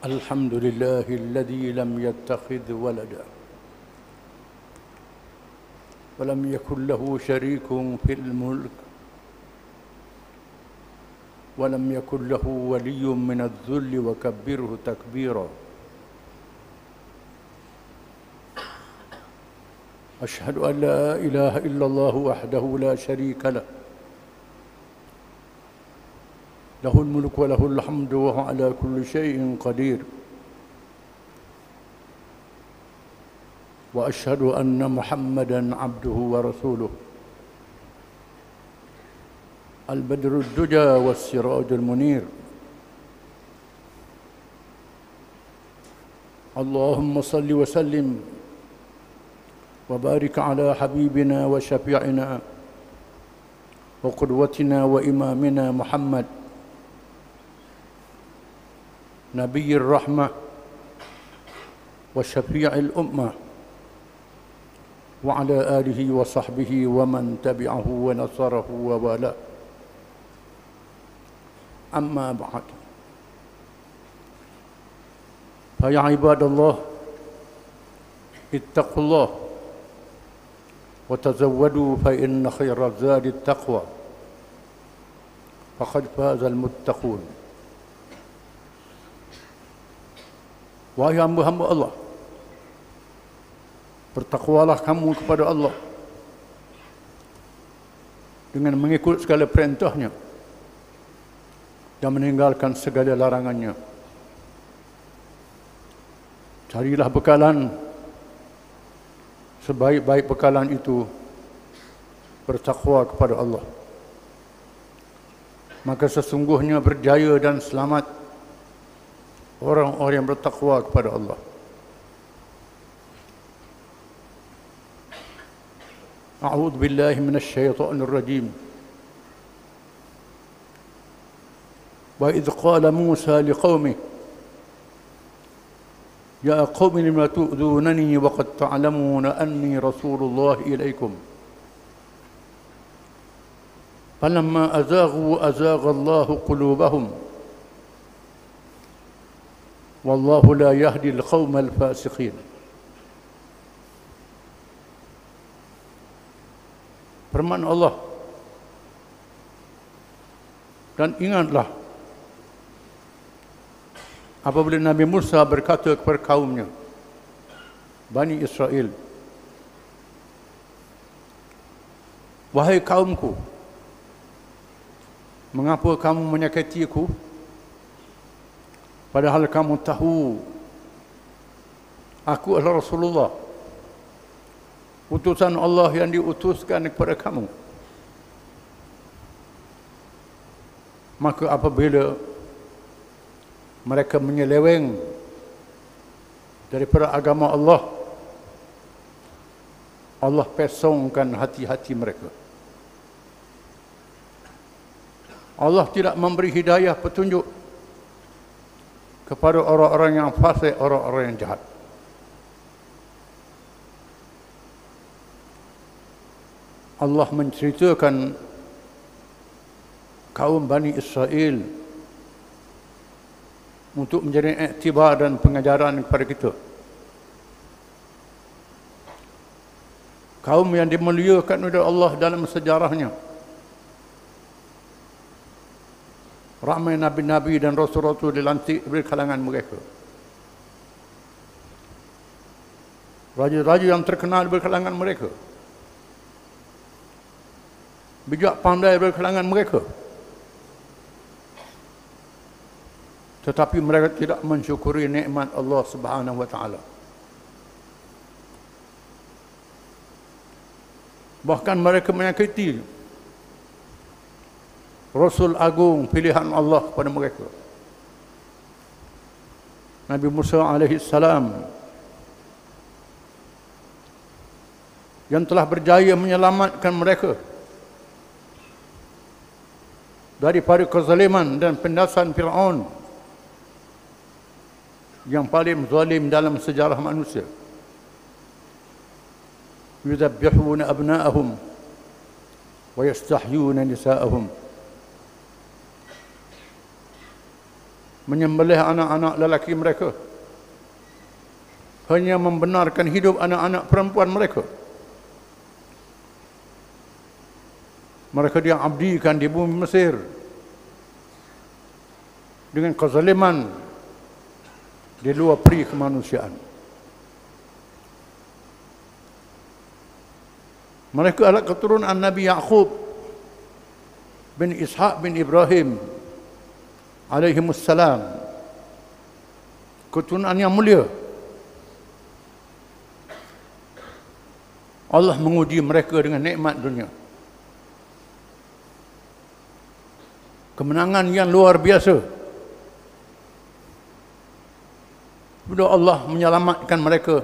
الحمد لله الذي لم يتخذ ولدا ولم يكن له شريك في الملك ولم يكن له ولي من الذل وكبره تكبيرا. أشهد أن لا إله إلا الله وحده لا شريك له له الملك وله الحمد وهو على كل شيء قدير. وأشهد أن محمدًا عبده ورسوله البدر الدجى والسراج المنير. اللهم صل وسلم وبارك على حبيبنا وشفيعنا وقدوتنا وإمامنا محمد نبي الرحمة وشفيع الأمة وعلى آله وصحبه ومن تبعه ونصره ووالاه. أما بعد، فيا عباد الله اتقوا الله وتزودوا فإن خير الزاد التقوى فقد فاز المتقون. Wahai hamba-hamba Allah, bertakwalah kamu kepada Allah dengan mengikut segala perintahnya dan meninggalkan segala larangannya. Carilah bekalan, sebaik-baik bekalan itu bertakwa kepada Allah. Maka sesungguhnya berjaya dan selamat orang-orang yang bertakwa kepada Allah. A'udzu billahi minasy syaithanir rajim. Wa idz qala Musa liqaumihi ya qaumi lima tu'dhunani wa qad ta'lamuna anni rasulullah ilaikum. Falamma azaghu azagha Allahu qulubahum wallahu la yahdi al-qawma al-fasiqin. Firman Allah, dan ingatlah apabila Nabi Musa berkata kepada kaumnya, Bani Israel, wahai kaumku, mengapa kamu menyakitiku? Padahal kamu tahu aku adalah Rasulullah, utusan Allah yang diutuskan kepada kamu. Maka apabila mereka menyeleweng daripada agama Allah, Allah pesongkan hati-hati mereka. Allah tidak memberi hidayah petunjuk kepada orang-orang yang fasik, orang-orang yang jahat. Allah menceritakan kaum Bani Israel untuk menjadi iktibar dan pengajaran kepada kita. Kaum yang dimuliakan oleh Allah dalam sejarahnya. Ramai nabi-nabi dan rasul-rasul dilantik dari kalangan mereka. Raja-raja yang terkenal dari kalangan mereka. Bijak pandai dari kalangan mereka. Tetapi mereka tidak mensyukuri nikmat Allah Subhanahu wa taala. Bahkan mereka menyakiti Rasul Agung pilihan Allah kepada mereka, Nabi Musa alaihi salam, yang telah berjaya menyelamatkan mereka daripada kezaliman dan penindasan Fir'aun yang paling zalim dalam sejarah manusia. Yudabbihuna abna'ahum wa yastahyuna nisa'ahum. menyembelih anak-anak lelaki mereka, hanya membenarkan hidup anak-anak perempuan mereka. Mereka diabdikan di bumi Mesir dengan kezaliman di luar peri kemanusiaan. Mereka adalah keturunan Nabi Yaqub bin Ishaq bin Ibrahim alaihimussalam, keturunan yang mulia. Allah menguji mereka dengan nikmat dunia, kemenangan yang luar biasa. Bila Allah menyelamatkan mereka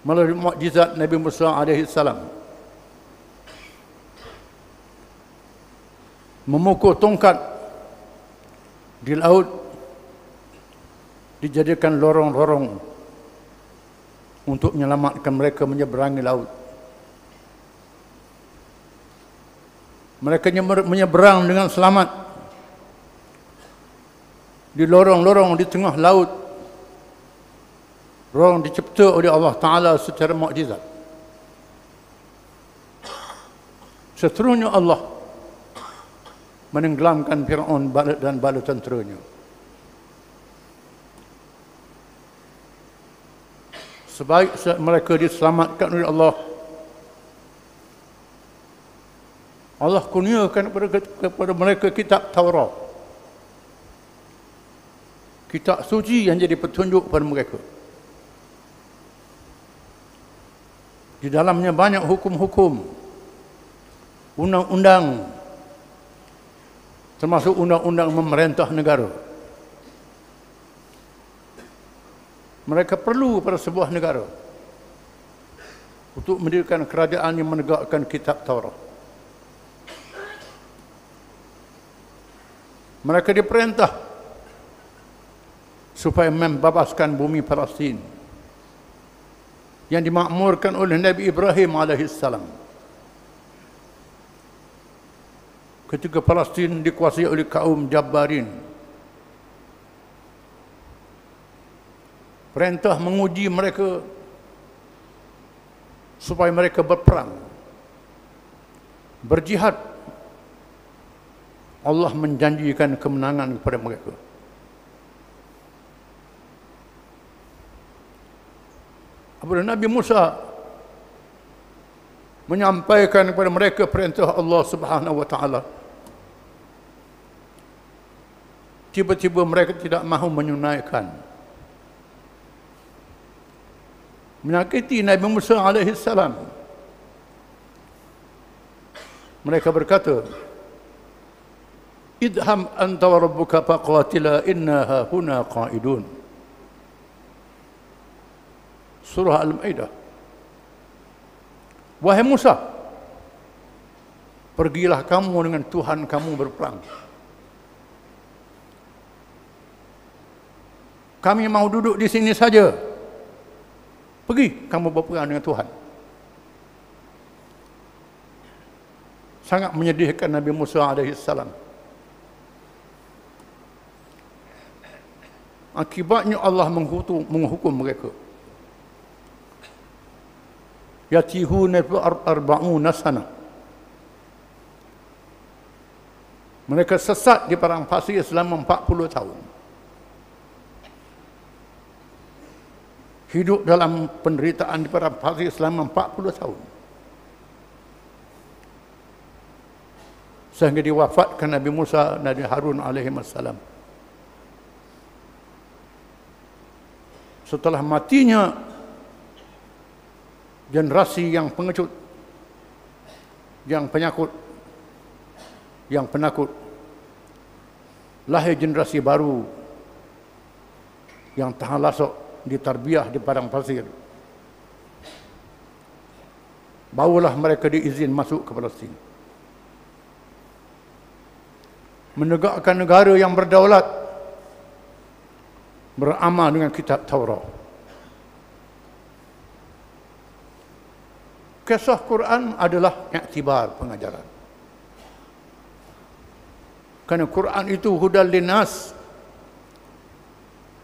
melalui mukjizat Nabi Musa alaihi salam, memukul tongkat di laut, dijadikan lorong-lorong untuk menyelamatkan mereka menyeberangi laut. Mereka menyeberang dengan selamat di lorong-lorong di tengah laut, lorong dicipta oleh Allah Ta'ala secara mukjizat. Seterusnya Allah menenggelamkan Fir'aun dan bala tenteranya. Sebaik mereka diselamatkan oleh Allah, Allah kurniakan kepada mereka kitab Taurat, kitab suci yang jadi petunjuk kepada mereka. Di dalamnya banyak hukum-hukum, undang-undang, termasuk undang-undang memerintah negara. Mereka perlu pada sebuah negara untuk mendirikan kerajaan yang menegakkan kitab Taurat. Mereka diperintah supaya membebaskan bumi Palestin yang dimakmurkan oleh Nabi Ibrahim alaihissalam. Ketika Palestin dikuasai oleh kaum Jabbarin, perintah menguji mereka supaya mereka berperang, berjihad. Allah menjanjikan kemenangan kepada mereka. Apabila Nabi Musa menyampaikan kepada mereka perintah Allah Subhanahu wa taala, tiba-tiba mereka tidak mahu menunaikan, menyakiti Nabi Musa alaihi salam. Mereka berkata, idham anta wa rabbuka faqatila inna hahuna qa'idun. Surah Al-Maidah. Wahai Musa, pergilah kamu dengan Tuhan kamu berperang. Kami mau duduk di sini saja. Pergi kamu berperang dengan Tuhan. Sangat menyedihkan Nabi Musa alaihi salam. Akibatnya Allah menghukum mereka. Yatihuna fi arba'una sana. Mereka sesat di padang pasir selama 40 tahun. Hidup dalam penderitaan di padang pasir selama 40 tahun. Sehingga diwafatkan Nabi Musa dan Nabi Harun alaihissalam. Setelah matinya generasi yang pengecut, yang penyakut, yang penakut, lahir generasi baru yang tahan lasuk ditarbiyah di padang pasir. Barulah mereka diizin masuk ke Palestin, menegakkan negara yang berdaulat, beramal dengan kitab Taurat. Kisah Quran adalah iktibar pengajaran. Kerana Quran itu hudal linnas,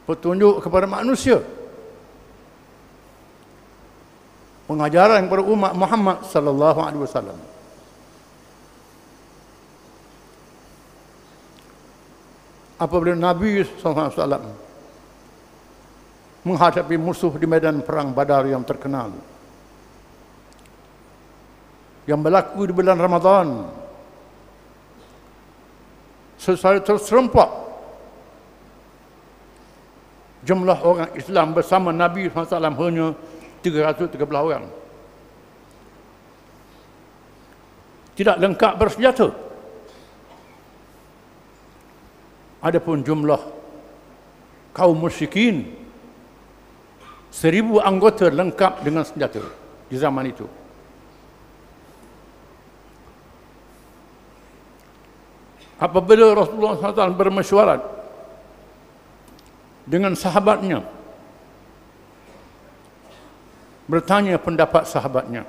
petunjuk kepada manusia, pengajaran kepada umat Muhammad sallallahu alaihi wasallam. Apabila Nabi sallallahu alaihi wasallam menghadapi musuh di medan perang Badar yang terkenal, yang berlaku di bulan Ramadan, secara terserempak jumlah orang Islam bersama Nabi SAW hanya 313 orang. Tidak lengkap bersenjata. Adapun jumlah kaum musyrikin 1000 anggota lengkap dengan senjata di zaman itu. Apabila Rasulullah SAW bermesyuarat dengan sahabatnya, bertanya pendapat sahabatnya,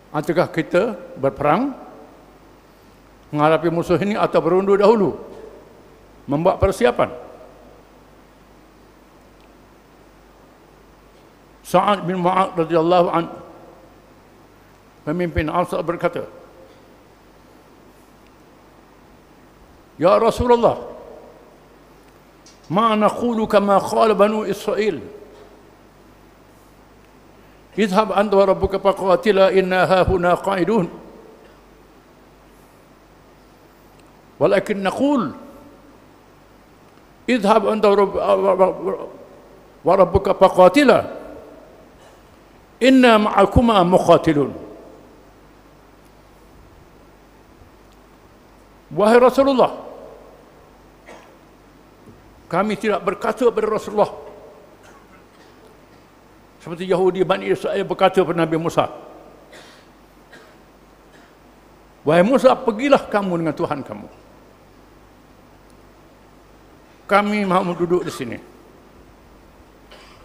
adakah kita berperang menghadapi musuh ini atau berundur dahulu, membuat persiapan? Sa'ad bin Mu'adz radhiyallahu anhu, pemimpin Ansar, berkata, "Ya Rasulullah, ma naqulu kama qala Banu Israil, idhhab anta wa rabbuka faqatila inna hahuna qa'idun, walakin naqul idhhab anta wa rabbuka faqatila inna ma'akuma muqatilun." Wahai Rasulullah, kami tidak berkata kepada Rasulullah seperti Yahudi Bani Israel berkata kepada Nabi Musa, "Wahai Musa, pergilah kamu dengan Tuhan kamu. Kami mahu duduk di sini."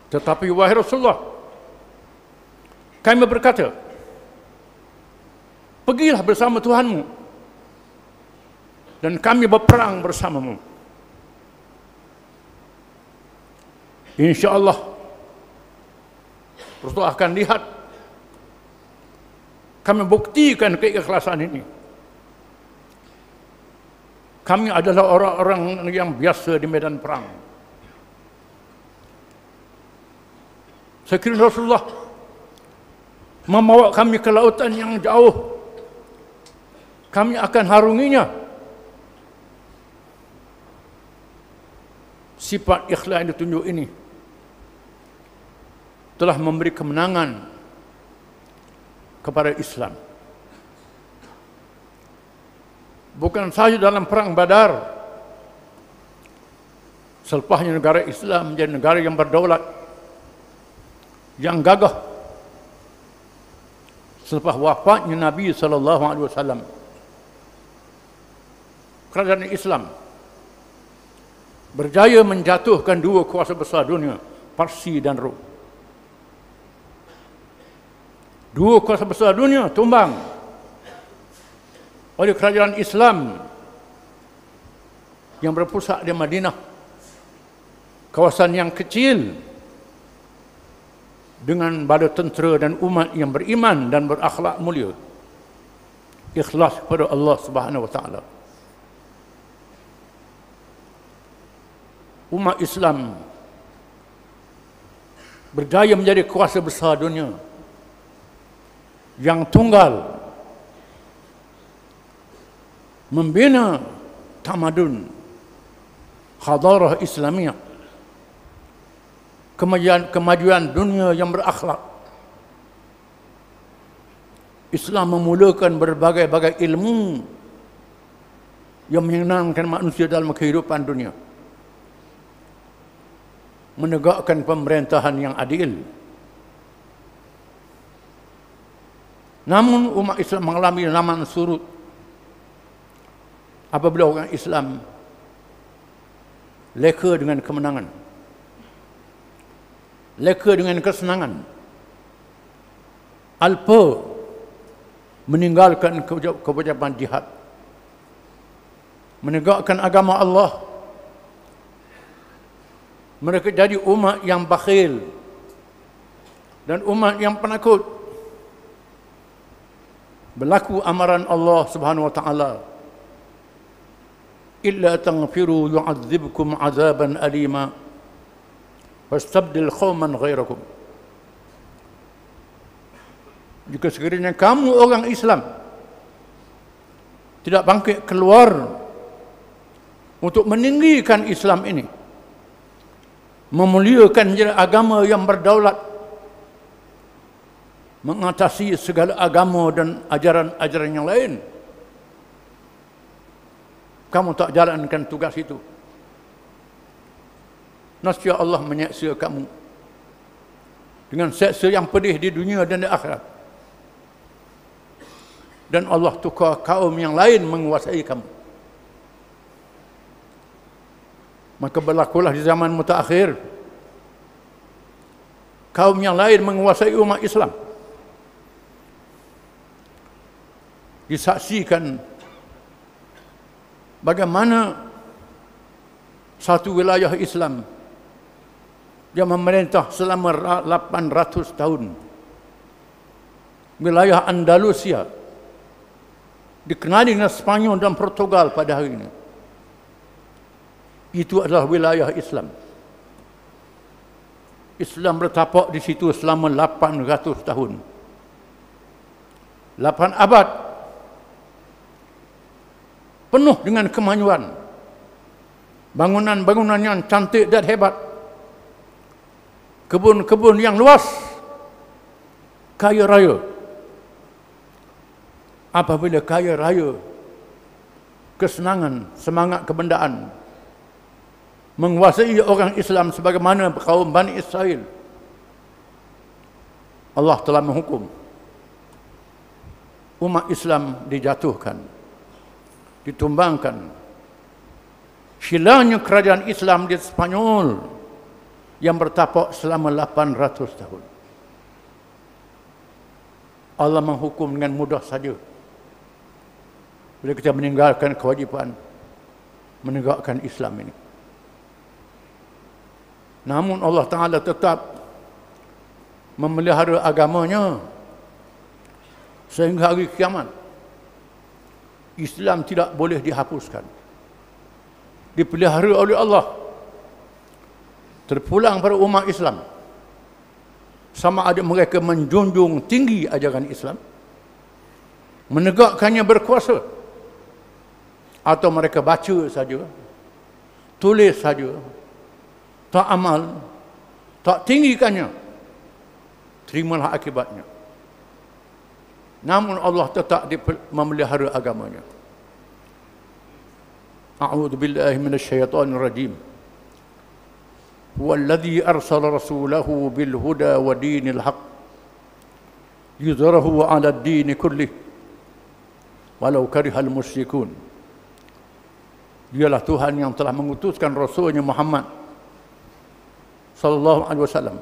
Tetapi wahai Rasulullah, kami berkata, "Pergilah bersama Tuhanmu dan kami berperang bersamamu. InsyaAllah Rasulullah akan lihat kami buktikan keikhlasan ini. Kami adalah orang-orang yang biasa di medan perang." Sekiranya Rasulullah membawa kami ke lautan yang jauh, kami akan harunginya. Sifat ikhlas yang ditunjuk ini telah memberi kemenangan kepada Islam. Bukan sahaja dalam perang Badar, selepasnya negara Islam menjadi negara yang berdaulat, yang gagah. Selepas wafatnya Nabi SAW, kerajaan Islam berjaya menjatuhkan dua kuasa besar dunia, Parsi dan Rom. Dua kuasa besar dunia tumbang oleh kerajaan Islam yang berpusat di Madinah, kawasan yang kecil dengan bala tentera dan umat yang beriman dan berakhlak mulia, ikhlas kepada Allah Subhanahu wa taala. Umat Islam berjaya menjadi kuasa besar dunia yang tunggal, membina tamadun, hadarah Islamiyah, kemajuan dunia yang berakhlak. Islam memulakan berbagai-bagai ilmu yang menyenangkan manusia dalam kehidupan dunia, menegakkan pemerintahan yang adil. Namun umat Islam mengalami zaman surut apabila orang Islam leka dengan kemenangan, leka dengan kesenangan, alpa meninggalkan kewajipan jihad, menegakkan agama Allah. Mereka jadi umat yang bakhil dan umat yang penakut. Berlaku amaran Allah Subhanahu wa taala, illa taghfiru yu'adzibkum 'adzaban alima wastabdil qauman ghairakum. Jika sekiranya kamu orang Islam tidak bangkit keluar untuk meninggikan Islam ini, memuliakan agama yang berdaulat, mengatasi segala agama dan ajaran-ajaran yang lain, kamu tak jalankan tugas itu, nescaya Allah menyeksa kamu dengan seksa yang pedih di dunia dan di akhirat. Dan Allah tukar kaum yang lain menguasai kamu. Maka berlakulah di zaman mutaakhir, kaum yang lain menguasai umat Islam. Disaksikan bagaimana satu wilayah Islam yang memerintah selama 800 tahun, wilayah Andalusia, dikenali dengan Spanyol dan Portugal pada hari ini, itu adalah wilayah Islam. Islam bertapak di situ selama 800 tahun. 8 abad. Penuh dengan kemajuan. Bangunan-bangunan yang cantik dan hebat. Kebun-kebun yang luas. Kaya raya. Apabila kaya raya, kesenangan, semangat kebendaan menguasai orang Islam sebagaimana kaum Bani Israel, Allah telah menghukum umat Islam dijatuhkan, ditumbangkan. Hilangnya kerajaan Islam di Spanyol yang bertapak selama 800 tahun. Allah menghukum dengan mudah saja bila kita meninggalkan kewajipan menegakkan Islam ini. Namun Allah Ta'ala tetap memelihara agamanya sehingga hari kiamat. Islam tidak boleh dihapuskan. Dipelihara oleh Allah. Terpulang pada umat Islam. Sama ada mereka menjunjung tinggi ajaran Islam, menegakkannya berkuasa, atau mereka baca saja, tulis saja, tak amal, tak tinggikannya, terimalah akibatnya. Namun Allah tetap memelihara agamanya. A'udzu billahi minasyaitonir rajim. Huwallazi arsala rasulahu bil huda wa dinil haqq yuzhirahu 'ala ad-din kullih walau karihal musyrikun. Dialah Tuhan yang telah mengutuskan Rasulnya Muhammad sallallahu alaihi wasallam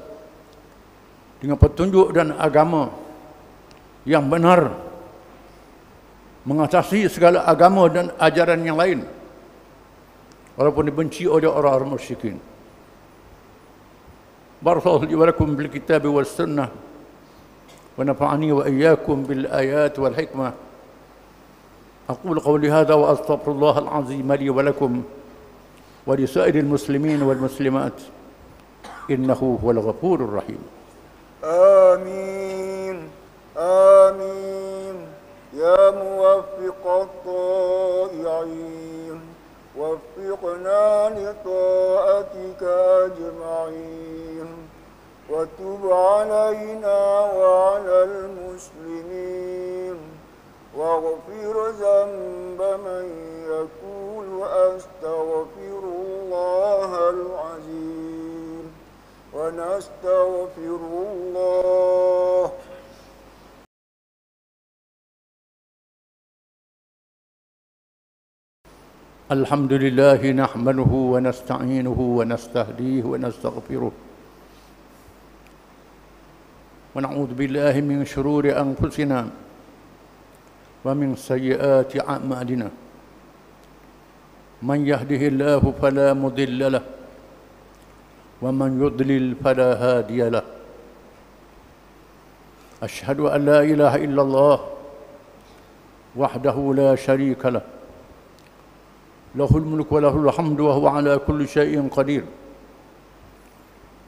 dengan petunjuk dan agama yang benar, mengatasi segala agama dan ajaran yang lain walaupun dibenci oleh orang-orang musyrikin. Barakallahu li wa lakum bil kitabi was sunnah wa nafa'ani wa iyyakum bil ayati wal hikmah. أقول قولي هذا وأستغفر الله العظيم لي ولكم ولسائر المسلمين والمسلمات إنه هو الغفور الرحيم. آمين آمين يا موفق الطائعين وفقنا لطاعتك أجمعين وتب علينا وعلى المسلمين واغفر ذنب من يقول أستغفر الله العظيم ونستغفر الله. الحمد لله نحمده ونستعينه ونستهديه ونستغفره ونعوذ بالله من شرور أنفسنا ومن سيئات أعمالنا من يهده الله فلا مضل له ومن يضلل فلا هادي له أشهد أن لا إله إلا الله وحده لا شريك له له الملك وله الحمد وهو على كل شيء قدير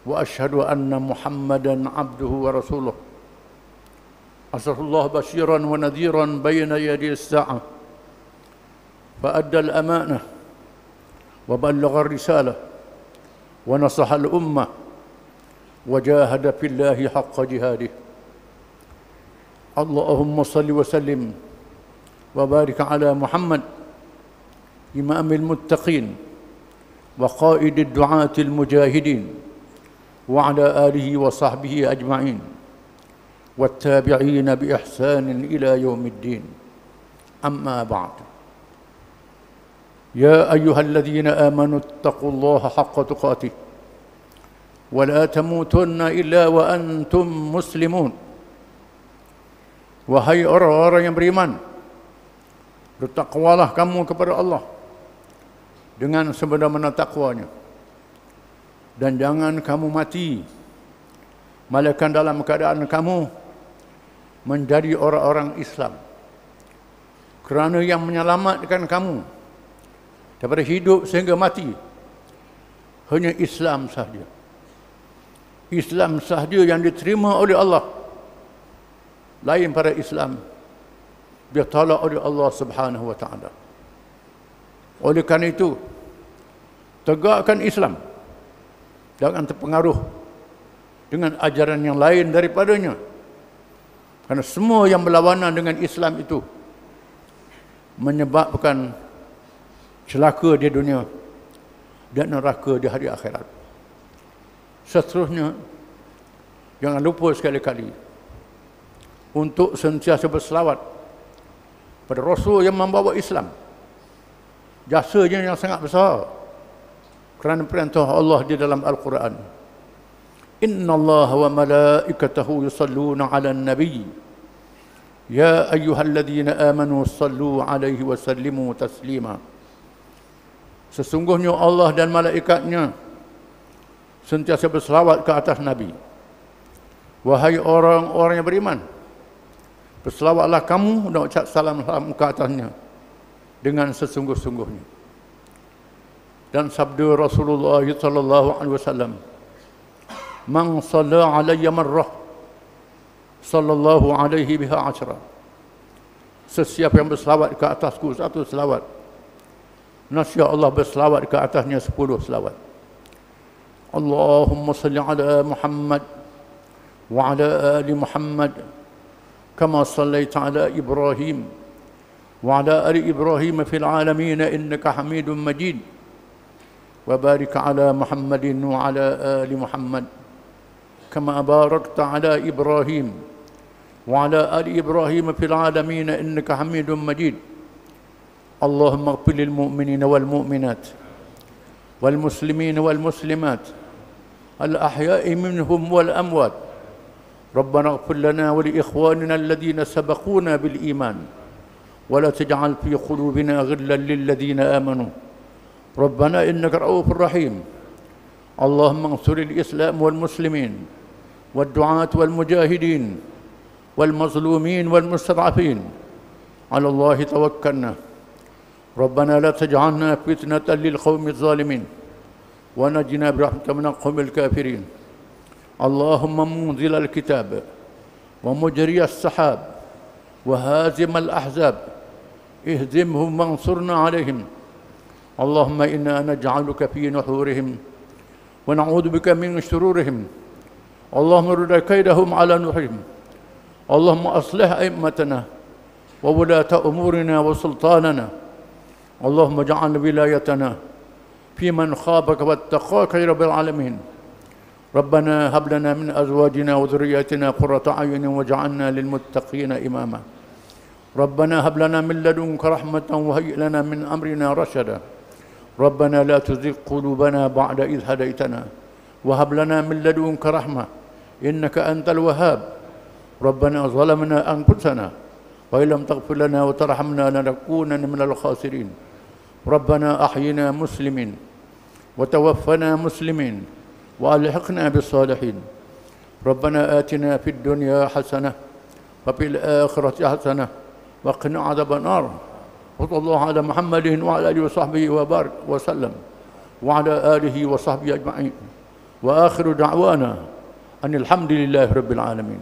وأشهد أن محمدا عبده ورسوله أرسله الله بشيرا ونذيرا بين يدي الساعة فأدى الأمانة وبلغ الرسالة ونصح الأمة وجاهد في الله حق جهاده اللهم صل وسلم وبارك على محمد إمام المتقين وقائد الدعاة المجاهدين وعلى آله وصحبه أجمعين والتابعين بإحسان إلى يوم الدين أما بعد يا أيها الذين آمنوا اتقوا الله حق تقاته ولا تموتن إلا وأنتم مسلمون Wahai orang-orang yang beriman, bertakwalah kamu kepada Allah dengan sebenar-benar takwanya, dan jangan kamu mati melainkan dalam keadaan kamu menjadi orang-orang Islam, kerana yang menyelamatkan kamu daripada hidup sehingga mati hanya Islam sahaja. Islam sahaja yang diterima oleh Allah. Lain pada Islam ditolak oleh Allah Subhanahu wa taala. Oleh kerana itu, tegakkan Islam, jangan terpengaruh dengan ajaran yang lain daripadanya. Kerana semua yang berlawanan dengan Islam itu menyebabkan celaka di dunia dan neraka di hari akhirat. Seterusnya, jangan lupa sekali-kali untuk sentiasa berselawat pada Rasul yang membawa Islam. Jasanya yang sangat besar kerana perintah Allah di dalam Al-Quran. Inna Allah wa malaikatahu yusalluna ala nabi ya ayyuhalladzina amanu sallu alaihi wa sallimu taslima. Sesungguhnya Allah dan malaikatnya sentiasa berselawat ke atas Nabi. Wahai orang-orang yang beriman, berselawatlah kamu dan ucap salam ke atasnya dengan sesungguh-sungguhnya. Dan sabda Rasulullah sallallahu alaihi wasallam, "Man shalla alayya marrah sallallahu alaihi biha ashra." Sesiapa yang berselawat ke atasku satu selawat, nasya Allah berselawat ke atasnya 10 selawat. Allahumma salli ala Muhammad wa ala ali Muhammad كما صليت على إبراهيم وعلى آل إبراهيم في العالمين إنك حميد مجيد وبارك على محمد وعلى آل محمد كما باركت على إبراهيم وعلى آل إبراهيم في العالمين إنك حميد مجيد اللهم اغفر للمؤمنين والمؤمنات والمسلمين والمسلمات الأحياء منهم والأموات ربنا اغفر لنا ولإخواننا الذين سبقونا بالإيمان ولا تجعل في قلوبنا غلا للذين آمنوا ربنا إنك رؤوف رحيم اللهم انصر الإسلام والمسلمين والدعاة والمجاهدين والمظلومين والمستضعفين على الله توكلنا ربنا لا تجعلنا فتنة للقوم الظالمين ونجنا برحمتك من القوم الكافرين اللهم منزل الكتاب ومجري السحاب وهازم الأحزاب اهزمهم وانصرنا عليهم اللهم إنا نجعلك في نحورهم ونعوذ بك من شرورهم اللهم رد كيدهم على نحرهم اللهم أصلح أئمتنا وولاة أمورنا وسلطاننا اللهم اجعل ولايتنا في من خافك واتقاك يا رب العالمين ربنا هب لنا من أزواجنا وذرياتنا قرة أعين واجعلنا للمتقين إماما ربنا هب لنا من لدنك رحمة وهيئ لنا من أمرنا رشدا ربنا لا تزغ قلوبنا بعد إذ هديتنا وهب لنا من لدنك رحمة إنك أنت الوهاب ربنا ظلمنا أنفسنا وإن لم تغفر لنا وترحمنا لنكونن من الخاسرين ربنا أحينا مسلمين وتوفنا مسلمين وألحقنا بالصالحين. ربنا آتنا في الدنيا حسنة وفي الآخرة حسنة وقنا عذاب النار. وصلى الله على محمد وعلى آله وصحبه وبارك وسلم وعلى آله وصحبه أجمعين. وآخر دعوانا أن الحمد لله رب العالمين.